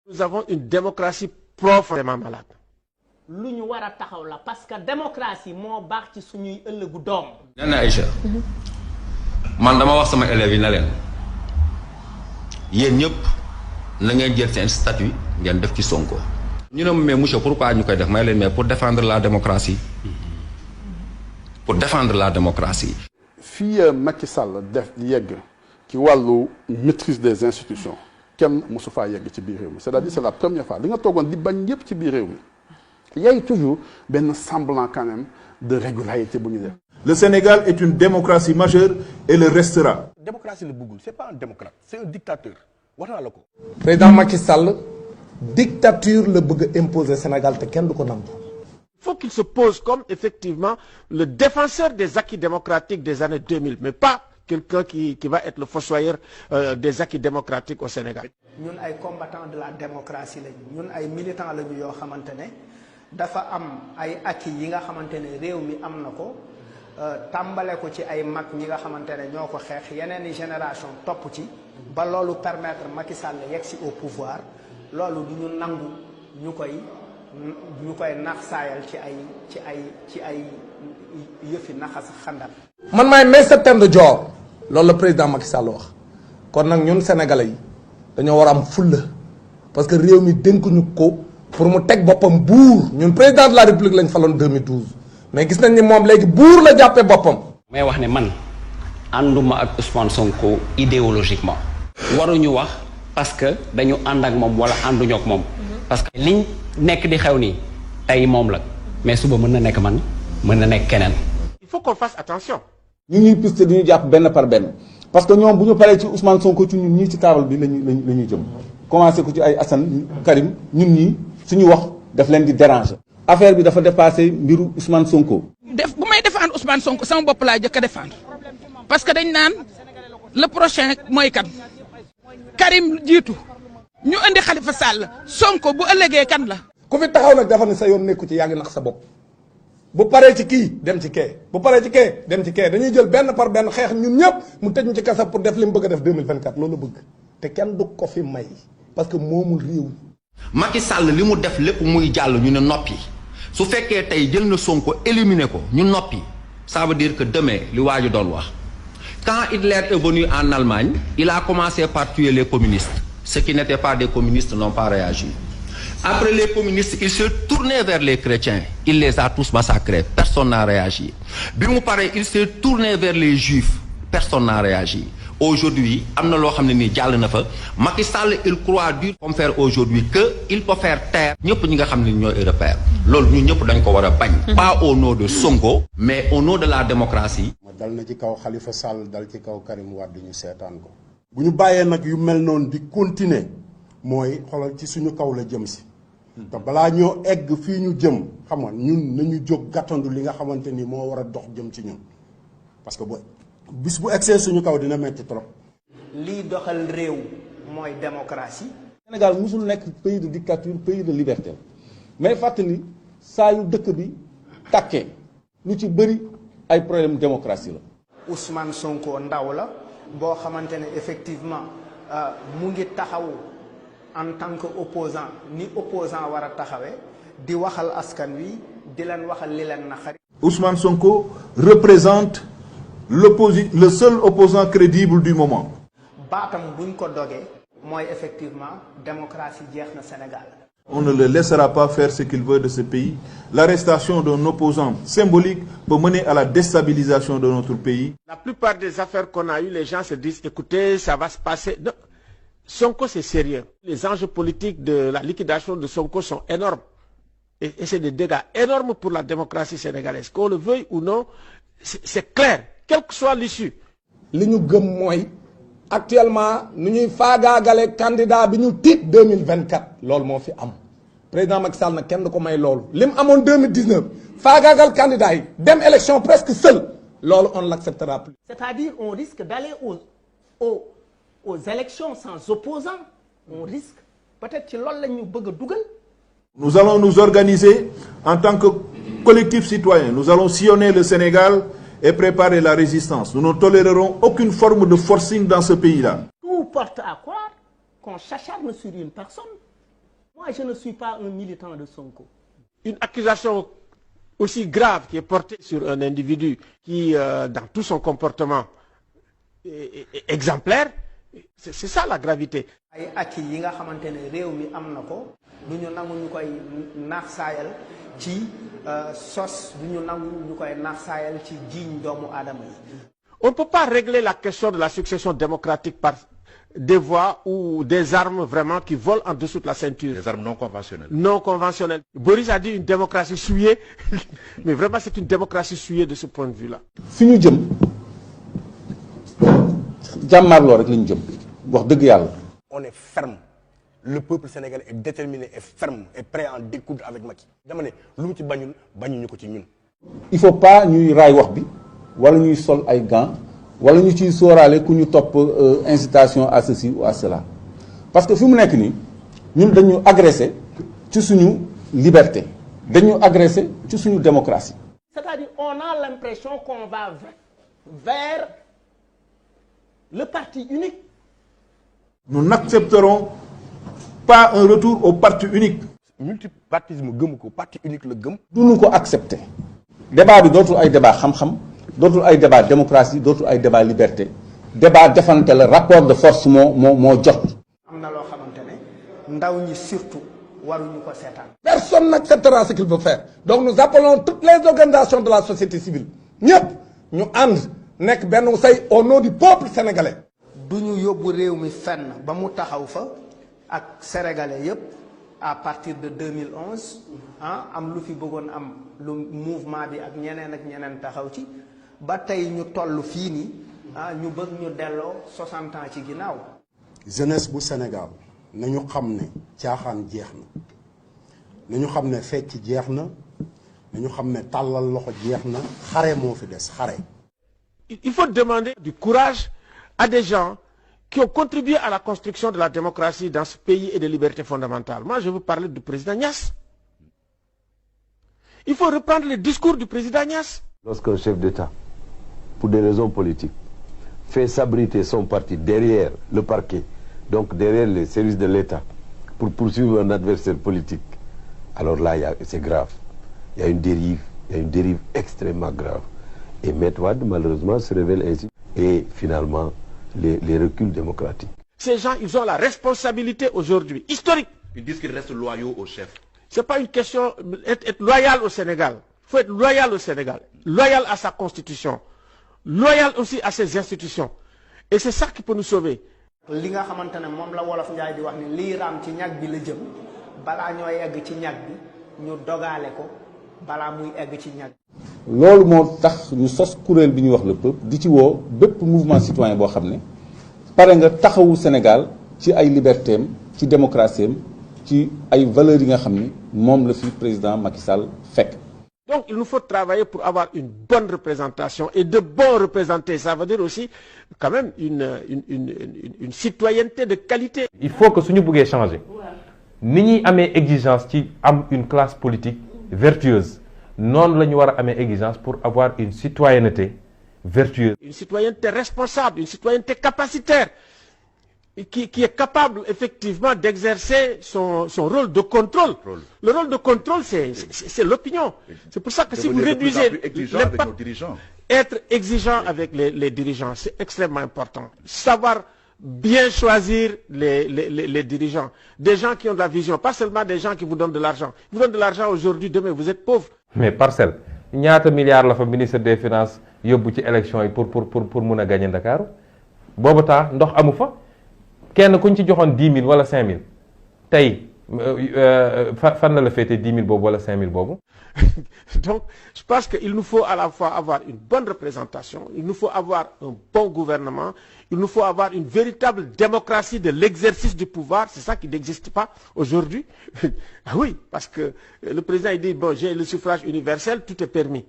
Nous avons une démocratie profondément malade. lu ñu war a taxaw la parce que démocratie moo baax ci suñuy ëllëgu doom. nee na Aïcha man dama wax sama élèves yi na leen yéen ñëpp na ngeen jël seen statut ngeen def ci Sonko. ñu ne mais monsieur pourquoi ñu koy def may leen mais pour défendre la démocratie. pour défendre la démocratie. fii Macky Sall def yegg ci wàllu maîtrise des institutions kenn mosu faa yegg ci biir réew mi c'est-à-dire c'est la première fois li nga toogoon di bañ yëpp ci biir réew mi. Il y a toujours un semblant quand même de régularité. Le Sénégal est une démocratie majeure et le restera. La démocratie le Bougoul, c'est pas un démocrate, c'est un dictateur. Voilà le coup. Président Macky Sall, dictature le bëgg imposer Sénégal te kenn du ko nangu. Il faut qu'il se pose comme effectivement le défenseur des acquis démocratiques des années 2000, mais pas quelqu'un qui va être le fossoyeur des acquis démocratiques au Sénégal. Nous sommes des combattants de la démocratie, nous sommes des militants de la dafa am ay acquis yi nga xamantene réew mi am na ko tàmbale ko ci ay mag ñi nga xamantene ñoo ko xeex yeneen génération topp ci ba loolu permettre Macky Sall yegsi au pouvoir loolu du ñu nangu ñu koy nax saayal ci ay yëfi naxas xandal. man maay mai septembre de Dior loolu la président Macky Sall wax kon nag ñun sénégalais yi dañoo war a am fulla parce que réew mi dénkuñu ko. pour mu teg boppam buur ñun président de la république lañ faloon 2012 mais gis nañ ni moom léegi buur la jàppee boppam. may wax ne man ànduma ak Ousmane Sonko idéologiquement. waruñu wax parce que dañu ànd ak moom wala ànduñu ak moom. parce que liñ nekk di xew nii tey moom la mais suba mën na nekk man mën na nekk keneen. Il faut qu'on fasse attention. ñu ñuy piste di ñu jàpp benn par benn parce que ñoom bu ñu paree ci Ousmane Sonko ci ñun ñii ci table bi lañuy jëm commencé ko ci ay Assane Karim ñun ñii. suñu wax daf leen di déranger. affaire bi dafa dépassé mbiru Ousmane Sonko. bu may défendre Ousmane Sonko sama bopp laa jëkk a défendre parce que dañ naan le prochain mooy kan Karim jiitu ñu indi Khalifa Sall Sonko bu ëllëgee kan la. ku fi taxaw nag dafa ne sa yoon nekku ci yaa ngi nax sa bopp bu paree ci kii dem ci kee bu paree ci kee dem ci kee dañuy jël benn par benn xeex ñun ñëpp mu tëj ñu ci kasa pour def li mu bëgg a def 2024 loolu la bëgg te kenn du ko fi may parce que moomul réew. Macky Sall li mu def lépp muy jàll ñu ne noppi su fekkee tey jël na Sonko éliminé ko ñu noppi ça veut dire que demain li waa ji doon wax quand Hitler est venu en Allemagne il a commencé par tuer les communistes ceux qui n'étaient pas des communistes n'ont pas réagi après les communistes il s'est tourné vers les chrétiens il les a tous massacrés personne n'a réagi bi mu paree il s'est tourné vers les juifs personne n'a réagi aujourd'hui am na loo xam ne nii jàll na fa Macky Sall il croit dur comme faire aujourd'hui que il peut faire taire ñëpp ñi nga xam ne ñooy européens loolu ñu ñëpp dañ ko war a bañ. pas au nom de Sonko mais au nom de la démocratie. dal na ci kaw Khalifa Sall dal ci kaw Karim Wade ñu seetaan ko. bu ñu bàyyee nag yu mel noonu di continuer mooy xoolal ci suñu kaw la jëm si. te balaa ñoo egg fii ñu jëm xam nga ñun nañu jóg gàttandu li nga xamante ni moo war a dox jëm ci ñun parce que bis bu excès suñu kaw dina metti trop. lii doxal réew mooy démocratie. Sénégal musul nekk pays de dictature pays de liberté mais fàttali saa yu dëkk bi tàkkee lu ci bëri ay problème démocratie la. Ousmane Sonko ndaw la boo xamante ne effectivement mu ngi taxawu en tant que opposant ni opposant war a taxawee di waxal askan wi di leen waxal li leen naqari. Ousmane Sonko représente le seul opposant crédible du moment. baatam buñ ko dogee mooy effectivement démocratie jeex na Sénégal. On ne le laissera pas faire ce qu'il veut de ce pays. L'arrestation d'un opposant symbolique peut mener à la déstabilisation de notre pays. La plupart des affaires qu'on a eues, les gens se disent écoutez, ça va se passer. Non. Sonko, c'est sérieux. Les enjeux politiques de la liquidation de Sonko sont énormes. Et c'est des dégâts énormes pour la démocratie sénégalaise. Qu'on le veuille ou non, c'est clair. Quelle que soit l'issue. li ñu gëm mooy actuellement nu ñuy faagaagale candidat bi ñu tiit 2024 loolu moo fi am président Macky Sall nag kenn du ko may loolu li mu amoon 2019 faagaagal candidat yi dem élection presque seul loolu on l'acceptera plus. C'est-à-dire on risque d'aller aux élections sans opposants on risque peut-être ci loolu la ñu bëgg a dugal. Nous allons nous organiser en tant que collectif citoyen. Nous allons sillonner le Sénégal et préparer la résistance. Nous ne tolérerons aucune forme de forcing dans ce pays-là. Tout porte à croire qu'on s'acharne sur une personne Moi, je ne suis pas un militant de Sonko. Une accusation aussi grave qui est portée sur un individu qui, dans tout son comportement, est exemplaire, c'est ça la gravité. ay acquis yi nga xamante ne réew mi am na ko du ñu nangu ñu koy naax saayal ci sos du ñu nangu ñu koy naax saayal ci jiiñ doomu aadama yi. On ne peut pas régler la question de la succession démocratique par des voies ou des armes vraiment qui volent en dessous de la ceinture. Des armes non conventionnelles. Non conventionnelles. Boris a dit une démocratie souillée, mais vraiment c'est une démocratie souillée de ce point de vue-là. fi ñu jëm jàmmaarloo rek la ñu jëm wax dëgg yàlla. On est ferme. Le peuple sénégalais est déterminé et ferme et prêt à en découdre avec Macky. dama ne lu mu ci bañul bañuñu ko ci ñun. il faut pas ñuy raay wax bi wala ñuy sol ay gants wala ñu ciy sóoraale ku ñu topp incitation à ceci ou à cela parce que fi mu nekk nii ñun dañu agressé ci suñu liberté dañu agressé ci suñu démocratie. C'est-à-dire on a l'impression qu'on va vers le parti unique. Nous n'accepterons pas un retour au parti unique. Multipartisme gëm ko parti unique la gëm. duñu ko accepter. débat bi dootul ay débat xam-xam dootul ay débat démocratie dootul ay débat liberté débat defante la rapport de force moo jot. am na loo xamante ne ndaw ñi surtout waruñu ko seetaan. Personne n'acceptera ce qu'il veut faire. Donc nous appelons toutes les organisations de la société civile ñëpp ñu ànd nekk benn say au nom du peuple sénégalais. du ñu yóbbu réew mi fenn ba mu taxaw fa ak sénégalais yépp à partir de 2011 am lu fi bëggoon am lu mouvement bi ak ñeneen taxaw ci ba tey ñu toll fii nii ñu bëgg ñu delloo 60 ans ci ginnaaw. jeunesse bu Sénégal nañu xam ne caaxaan jeex na nañu xam ne fecc jeex na nañu xam ne tàllal loxo jeex na xare moo fi des xare. Il faut demander du courage à des gens qui ont contribué à la construction de la démocratie dans ce pays et des libertés fondamentales. Moi, je veux parler du président Niasse. Il faut reprendre le discours du président Niasse. Lorsqu'un chef d'État, pour des raisons politiques, fait s'abriter son parti derrière le parquet, donc derrière les services de l'État, pour poursuivre un adversaire politique, alors là, c'est grave. Il y a une dérive extrêmement grave. Et Maître Wade, malheureusement, se révèle ainsi. Et finalement, les reculs démocratiques. Ces gens, ils ont la responsabilité aujourd'hui, historique. Ils disent qu'ils restent loyaux au chef. Ce n'est pas une question d'être loyal au Sénégal. Il faut être loyal au Sénégal, loyal à sa constitution, loyal aussi à ses institutions. Et c'est ça qui peut nous sauver. li nga xamante ne moom la wolof Njaay di wax ne lii raam ci ñag bi la jëm balaa ñoo egg ci ñag bi ñu dogaale ko balaa muy egg ci ñag. loolu moo tax ñu sos kuréel bi ñuy wax le peuple di ci woo bépp mouvement citoyen boo xam ne pare nga taxawu Sénégal ci ay libertéem ci démocratie am ci ay valeurs yi nga xam ne moom la fi président Macky Sall fekk. Donc il nous faut travailler pour avoir une bonne représentation et de bons représentés. Ça veut dire aussi quand même une citoyenneté de qualité. Il faut que suñu bëggee changer ni ñuy amee exigence ci am une classe politique vertueuse noonu la ñu war a amee exigence pour avoir une citoyenneté vertueuse. Une citoyenneté responsable, une citoyenneté capacitaire qui est capable effectivement d'exercer son rôle de contrôle. Le rôle de contrôle, c'est l'opinion. C'est pour ça que si vous réduisez être exigeant avec les dirigeants, c'est extrêmement important. Savoir bien choisir les dirigeants. Des gens qui ont de la vision, pas seulement des gens qui vous donnent de l'argent. Ils vous donnent de l'argent aujourd'hui, demain vous êtes pauvre. Mais Parcelles ñaata milliards la fa ministre des finances yóbbu ci élection yi pour mun a gagner Dakar boobu temps ndox amu fa kenn kuñ ci joxoon 10 000 wala 5 000 tey fan la féetee 10 000 boobu wala 5 000 boobu. Donc je pense qu'il nous faut à la fois avoir une bonne représentation, il nous faut avoir un bon gouvernement, il nous faut avoir une véritable démocratie de l'exercice du pouvoir. C'est ça qui n'existe pas aujourd'hui. Ah oui, parce que le président il dit bon, j'ai le suffrage universel, tout est permis.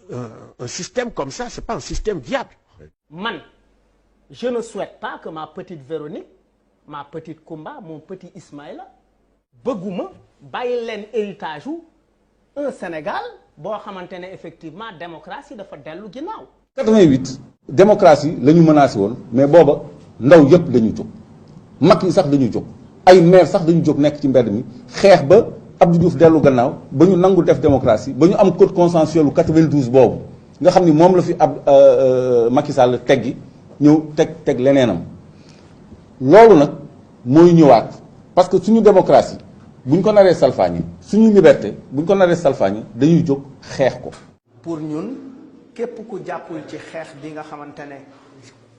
Un système comme ça, c'est pas un système viable. Man, je ne souhaite pas que ma petite Véronique, ma petite Koumba, mon petit Ismaïla bëgguma bàyyi leen héritage u un Sénégal boo xamante ne effectivement démocratie dafa dellu ginnaaw. 88 démocratie la ñu menacé woon mais booba ndaw yëpp dañu jóg mag yi sax dañu jóg ay maire sax dañu jóg nekk ci mbedd mi xeex ba Abdou Diouf dellu gannaaw ba ñu nangu def démocratie ba ñu am code consensuel lu 92 boobu nga xam ni moom la fi Macky Sall teggi ñëw teg leneenam loolu nag mooy ñëwaat parce que suñu démocratie buñ ko naree salfaañi suñu liberté buñ ko naree salfaañi dañuy jóg xeex ko. pour ñun képp ku jàppul ci xeex bi nga xamante ne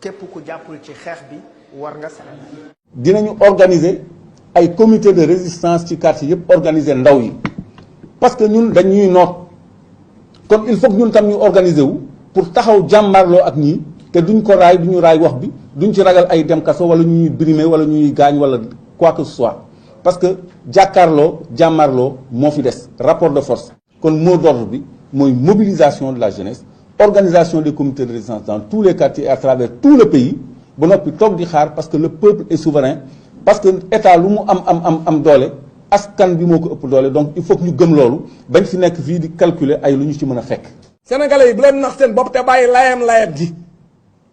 képp ku jàppul ci xeex bi war nga Sénégal. dinañu organiser ay comité de résistance ci quartier yëpp organiser ndaw yi parce que ñun dañuy noot kon il faut que ñun tam ñu organiser wu pour taxaw jàmmarloo ak ñii te duñ ko raay duñu raay wax bi duñ ci ragal ay dem kaso wala ñuy brimer wala ñuy gaañ wala quoi que ce soit parce que jàkkaarloo jàmmarloo moo fi des rapport de force. kon mot d'ordre bi mooy mobilisation de la jeunesse organisation des comités de résistance dans tous les quartiers et à travers tout le pays ba noppi toog di xaar parce que le peuple est souverain parce que état lu mu am doole askan bi moo ko ëpp doole donc il faut que ñu gëm loolu bañ fi nekk fii di calculer ay lu ñu ci mën a fekk. Sénégalais yi bu leen nax seen bopp te bàyyi layam ji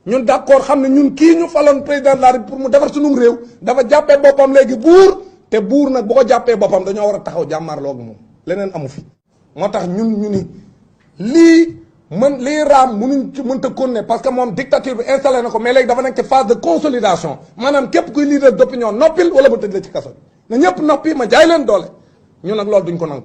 ñun d'accord xam ne ñun kii ñu faloon président de la République pour mu defar sunum réew dafa jàppee boppam léegi buur te buur nag bu ko jàppee boppam dañoo war a taxaw jàmmaarloo ak moom leneen amu fi. moo tax ñu ni lii raam mënta continuer parce que moom dictature bi installé na ko mais léegi dafa nekk ci phase de consolidation maanaam képp kuy leader d'opinion noppil wala ma tëj la ci kaso bi na ñëpp noppi ma jaay leen doole ñun nag loolu duñ ko nangu.